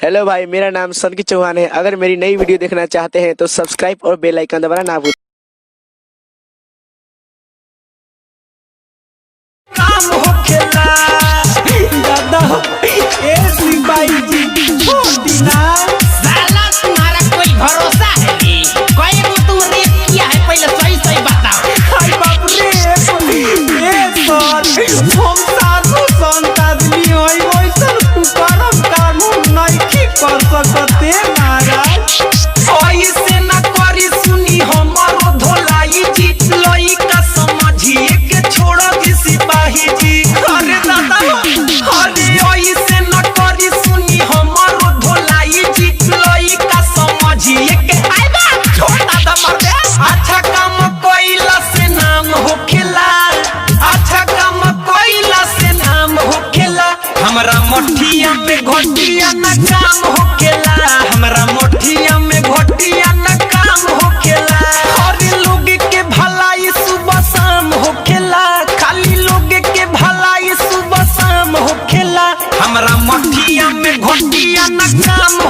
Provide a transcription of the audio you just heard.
Hello भाई, मेरा नाम सनकी चौहान है। अगर मेरी नई वीडियो देखना चाहते हैं तो सब्सक्राइब और बेल आइकन दबाना ना भूलें। काम होखेला दादा ए सिपाही जी छोटी ना साला तुम्हारा कोई भरोसा है रे? कोई को तुम रेप किया है पहले सही सही बताओ। हाय बाप रे ए सर हम साधु संत आदमी होई वैसन कुकरम कानून नहीं कर सकते महाराज। ऐसे न करी सुनी हमारो धोलाई जी लई का समझिए के छोड़ दी सिपाही जी। अरे दादा अरे ऐसे न करी सुनी हमारो धोलाई जी लई का समझिए के आइबा छोटा दमर दे। अच्छा काम कोइला से नाम होखेला, अच्छा काम कोइला से नाम होखेला। हमरा मठिया में घोटिया न काम होखेला, हमरा मठिया में घोटिया न काम होखेला। हर लोग के भलाई सुबह शाम होखेला, खाली लोग के भलाई सुबह शाम होखेला। हमरा मठिया में घोटिया न काम